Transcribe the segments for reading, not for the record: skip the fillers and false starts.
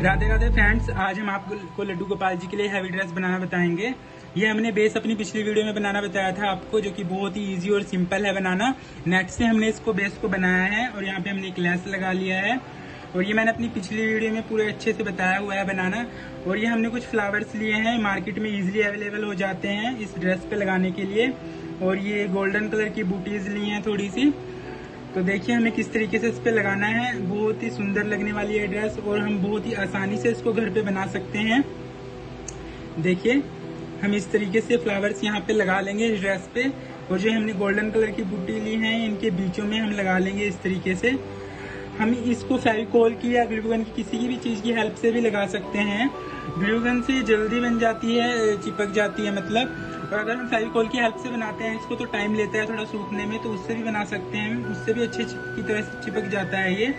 Radhe Radhe friends, आज हम आपको लड्डू गोपाल जी के लिए हैवी ड्रेस बनाना बताएंगे। ये हमने बेस अपनी पिछली वीडियो में बनाना बताया था आपको, जो कि बहुत ही इजी और सिंपल है बनाना। नेट से हमने इसको बेस को बनाया है और यहाँ पे हमने एक लेस लगा लिया है। और ये मैंने अपनी पिछली वीडियो में पूरे अच्छे से बताया हुआ है बनाना। और ये हमने कुछ फ्लावर्स लिए हैं, मार्केट में इजिली अवेलेबल हो जाते हैं इस ड्रेस पे लगाने के लिए। और ये गोल्डन कलर की बूटीज ली हैं थोड़ी सी। तो देखिए हमें किस तरीके से इस पे लगाना है। बहुत ही सुंदर लगने वाली है ड्रेस और हम बहुत ही आसानी से इसको घर पे बना सकते हैं। देखिए हम इस तरीके से फ्लावर्स यहाँ पे लगा लेंगे इस ड्रेस पे। और जो हमने गोल्डन कलर की बूटी ली है इनके बीचों में हम लगा लेंगे इस तरीके से। हम इसको फेविकोल की या ग्लू गन की किसी की भी चीज की हेल्प से भी लगा सकते हैं। ग्लू गन से जल्दी बन जाती है, चिपक जाती है मतलब। और अगर हम फेविकोल की हेल्प से बनाते हैं इसको तो टाइम लेता है थोड़ा सूखने में, तो उससे भी बना सकते हैं, उससे भी अच्छे की तरह से चिपक जाता है ये।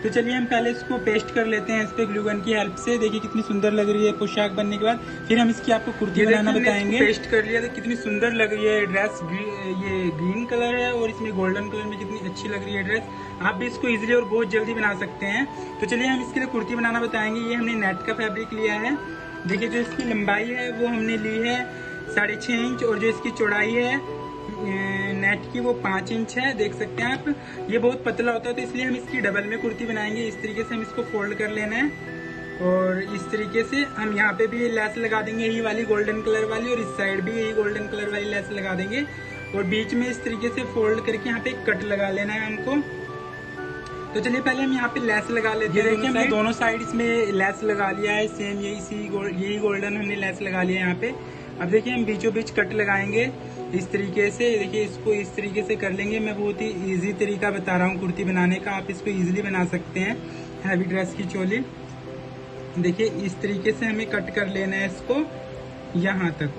तो चलिए हम पहले इसको पेस्ट कर लेते हैं इस पे ग्लू गन की हेल्प से। देखिए कितनी सुंदर लग रही है पोशाक बनने के बाद। फिर हम इसकी आपको कुर्ती बनाना बताएंगे। पेस्ट कर लिया तो कितनी सुंदर लग रही है ड्रेस। ये ग्रीन कलर है और इसमें गोल्डन कलर में कितनी अच्छी लग रही है ड्रेस। आप भी इसको इजीली और बहुत जल्दी बना सकते हैं। तो चलिए हम इसके लिए कुर्ती बनाना बताएंगे। ये हमने नेट का फैब्रिक लिया है। देखिए जो इसकी लंबाई है वो हमने ली है 6.5 इंच और जो इसकी चौड़ाई है नेट की वो 5 इंच है। देख सकते हैं आप। ये बहुत पतला होता है तो इसलिए हम इसकी डबल में कुर्ती बनाएंगे। इस तरीके से हम इसको फोल्ड कर लेना है और इस तरीके से हम यहाँ पे भी लेस लगा देंगे यही वाली गोल्डन कलर वाली, और इस साइड भी यही गोल्डन कलर वाली लेस लगा देंगे। और बीच में इस तरीके से फोल्ड करके यहाँ पे कट लगा लेना है हमको। तो चलिए पहले हम यहाँ पे लेस लगा लेते हैं। देखिए हमने दोनों साइड इसमें लेस लगा लिया है, सेम यही गोल्डन हमने लेस लगा लिया है यहाँ पे। अब देखिए हम बीचों बीच कट लगाएंगे इस तरीके से। देखिए इसको इस तरीके से कर लेंगे। मैं बहुत ही इजी तरीका बता रहा हूँ कुर्ती बनाने का, आप इसको इजीली बना सकते हैं हैवी ड्रेस की चोली। देखिए इस तरीके से हमें कट कर लेना है इसको यहाँ तक।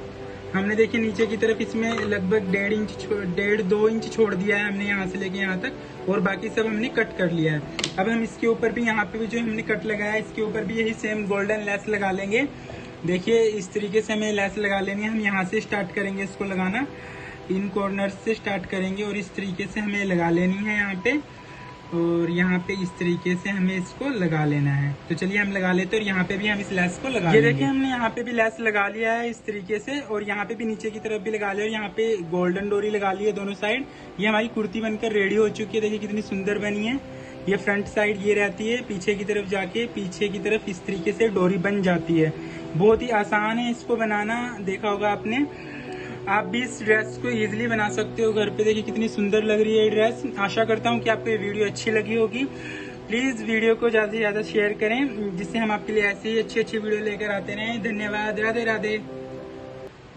हमने देखिए नीचे की तरफ इसमें लगभग 1.5-2 इंच छोड़ दिया है हमने यहाँ से लेके यहाँ तक, और बाकी सब हमने कट कर लिया है। अब हम इसके ऊपर भी यहाँ पे भी जो हमने कट लगाया है इसके ऊपर भी यही सेम गोल्डन लेस लगा लेंगे। देखिए इस तरीके से हमें लेस लगा लेनी है। हम यहाँ से स्टार्ट करेंगे इसको लगाना, इन कॉर्नर से स्टार्ट करेंगे और इस तरीके से हमें लगा लेनी है यहाँ पे। और यहाँ पे इस तरीके से हमें इसको लगा लेना है। तो चलिए हम लगा लेते हैं और यहाँ पे भी हम इस लेस को लगा लेंगे। ये देखिए हमने यहाँ पे भी लेस लगा लिया है इस तरीके से, और यहाँ पे भी नीचे की तरफ भी लगा लिया और यहाँ पे गोल्डन डोरी लगा ली है दोनों साइड। ये हमारी कुर्ती बनकर रेडी हो चुकी है। देखिए कितनी सुंदर बनी है। ये फ्रंट साइड ये रहती है, पीछे की तरफ जाके पीछे की तरफ इस तरीके से डोरी बन जाती है। बहुत ही आसान है इसको बनाना, देखा होगा आपने। आप भी इस ड्रेस को इजीली बना सकते हो घर पे। देखिए कितनी सुंदर लग रही है ये ड्रेस। आशा करता हूँ कि आपको ये वीडियो अच्छी लगी होगी। प्लीज वीडियो को ज्यादा से ज्यादा शेयर करें, जिससे हम आपके लिए ऐसे ही अच्छी वीडियो लेकर आते रहें। धन्यवाद। राधे राधे।